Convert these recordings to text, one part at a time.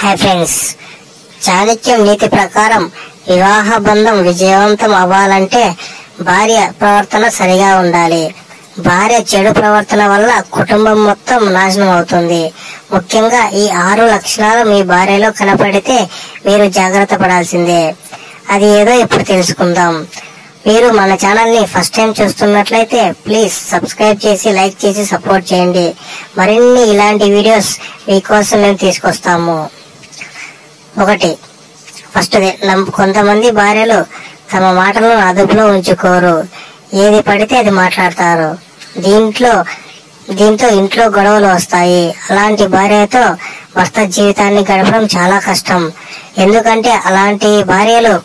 Hi friends, చాణక్యం నీతి ప్రకారం వివాహ బంధం విజయవంతం అవ్వాలంటే భార్య ప్రవర్తన సరిగా ఉండాలి. భార్య చెడు ప్రవర్తన వల్ల కుటుంబం మొత్తం నాశనం అవుతుంది. ముఖ్యంగా ఈ 6 లక్షణాలు మీ భార్యలో కనపడితే మీరు జాగ్రత్త పడాల్సిందే. అది ఏదో ఇప్పుడు తెలుసుకుందాం. మీరు మన ఛానల్ ని ఫస్ట్ టైం చూస్తున్నట్లయితే ప్లీజ్ సబ్స్క్రైబ్ చేసి లైక్ చేసి సపోర్ట్ చేయండి. మరిన్ని ఇలాంటి వీడియోస్ మీకోసం మేము తీసుకొస్తాము. ఫస్ట్ కొంతమంది భార్యలు తమ మాటలను అదుపులో ఉంచుకోరు. ఏది పడితే అది మాట్లాడతారు. దీంతో ఇంట్లో గొడవలు వస్తాయి. అలాంటి భార్యతో భర్త జీవితాన్ని గడపడం చాలా కష్టం. ఎందుకంటే అలాంటి భార్యలు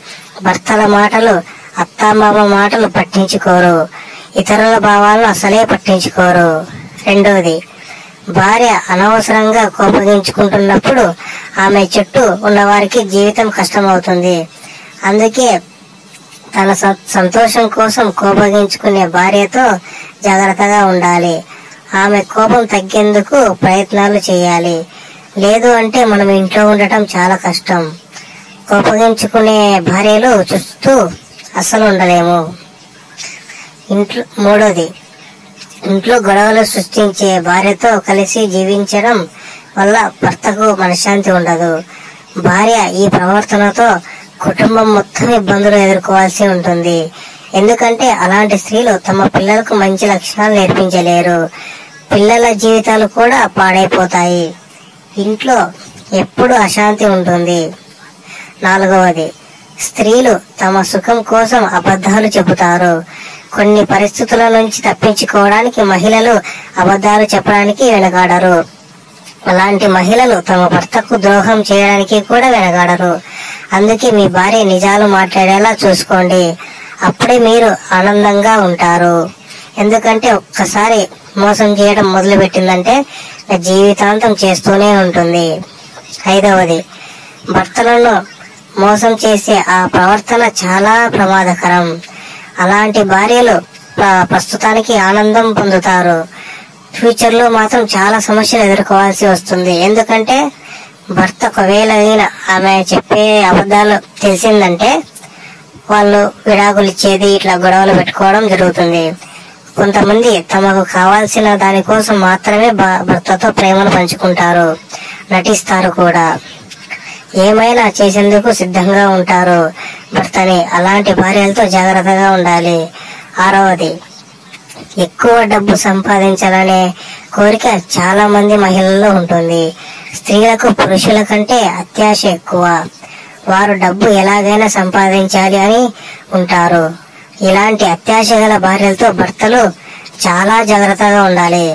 భర్తల మాటలు, అత్తామామ మాటలు పట్టించుకోరు. ఇతరుల భావాలను అసలే పట్టించుకోరు. రెండోది, భార్య అనవసరంగా కోపగించుకుంటున్నప్పుడు ఆమె చుట్టూ ఉన్నవారికి జీవితం కష్టమవుతుంది. అందుకే తన సంతోషం కోసం కోపగించుకునే భార్యతో జాగ్రత్తగా ఉండాలి. ఆమె కోపం తగ్గేందుకు ప్రయత్నాలు చేయాలి. లేదు అంటే మనం ఇంట్లో ఉండటం చాలా కష్టం. కోపగించుకునే భార్యలు చూస్తూ అస్సలు ఉండలేము. మూడోది, ఇంట్లో గొడవలు సృష్టించే భార్యతో కలిసి జీవించడం వల్ల భర్తకు మనశ్శాంతి ఉండదు. భార్య ఈ ప్రవర్తనతో కుటుంబం మొత్తం ఇబ్బందులు ఎదుర్కోవాల్సి ఉంటుంది. ఎందుకంటే అలాంటి స్త్రీలు తమ పిల్లలకు మంచి లక్షణాలు నేర్పించలేరు. పిల్లల జీవితాలు కూడా పాడైపోతాయి. ఇంట్లో ఎప్పుడు అశాంతి ఉంటుంది. నాలుగవది, స్త్రీలు తమ సుఖం కోసం అబద్ధాలు చెబుతారు. కొన్ని పరిస్థితుల నుంచి తప్పించుకోవడానికి మహిళలు అబద్ధాలు చెప్పడానికి వెనకాడరు. అలాంటి మహిళలు తమ భర్తకు ద్రోహం చేయడానికి కూడా వెనకాడరు. అందుకే మీ భార్య నిజాలు మాట్లాడేలా చూసుకోండి. అప్పుడే మీరు ఆనందంగా ఉంటారు. ఎందుకంటే ఒక్కసారి మోసం చేయడం మొదలు పెట్టిందంటే జీవితాంతం చేస్తూనే ఉంటుంది. ఐదవది, భర్తలను మోసం చేసే ఆ ప్రవర్తన చాలా ప్రమాదకరం. అలాంటి భార్యలు ప్రస్తుతానికి ఆనందం పొందుతారు. ఫ్యూచర్ లో మాత్రం చాలా సమస్యలు ఎదుర్కోవాల్సి వస్తుంది. ఎందుకంటే భర్త ఒకవేళ ఆమె చెప్పే అబద్ధాలు తెలిసిందంటే వాళ్ళు విడాకులు ఇచ్చేది, ఇట్లా గొడవలు పెట్టుకోవడం జరుగుతుంది. కొంతమంది తమకు కావాల్సిన దానికోసం మాత్రమే భర్తతో ప్రేమను పంచుకుంటారు, నటిస్తారు కూడా. ఏమైనా చేసేందుకు సిద్ధంగా ఉంటారు భర్తని. అలాంటి భార్యలతో జాగ్రత్తగా ఉండాలి. ఆరవది, ఎక్కువ డబ్బు సంపాదించాలనే కోరిక చాలా మంది మహిళల్లో ఉంటుంది. స్త్రీలకు పురుషుల కంటే అత్యాశ ఎక్కువ. వారు డబ్బు ఎలాగైనా సంపాదించాలి అని ఉంటారు. ఇలాంటి అత్యాశ గల భార్యలతో భర్తలు చాలా జాగ్రత్తగా ఉండాలి.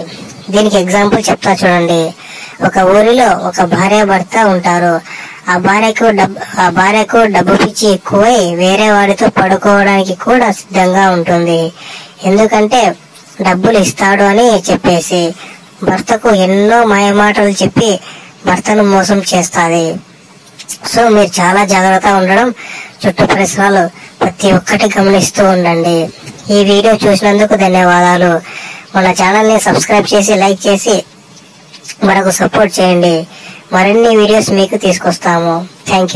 దీనికి ఎగ్జాంపుల్ చెప్తా చూడండి. ఒక ఊరిలో ఒక భార్య భర్త ఉంటారు. ఆ భార్యకు డబ్బు పిచ్చి ఎక్కువై వేరే వాడితో పడుకోవడానికి కూడా సిద్ధంగా ఉంటుంది. ఎందుకంటే డబ్బులు ఇస్తాడు అని చెప్పేసి భర్తకు ఎన్నో మాయమాటలు చెప్పి భర్తను మోసం చేస్తాది. సో మీరు చాలా జాగ్రత్తగా ఉండడం, చుట్టూ పరిసరాలు ప్రతి ఒక్కటి గమనిస్తూ ఉండండి. ఈ వీడియో చూసినందుకు ధన్యవాదాలు. మన ఛానల్ ని సబ్స్క్రైబ్ చేసి లైక్ చేసి మనకు సపోర్ట్ చేయండి. మరిన్ని వీడియోస్ మీకు తీసుకొస్తాము. Thank you.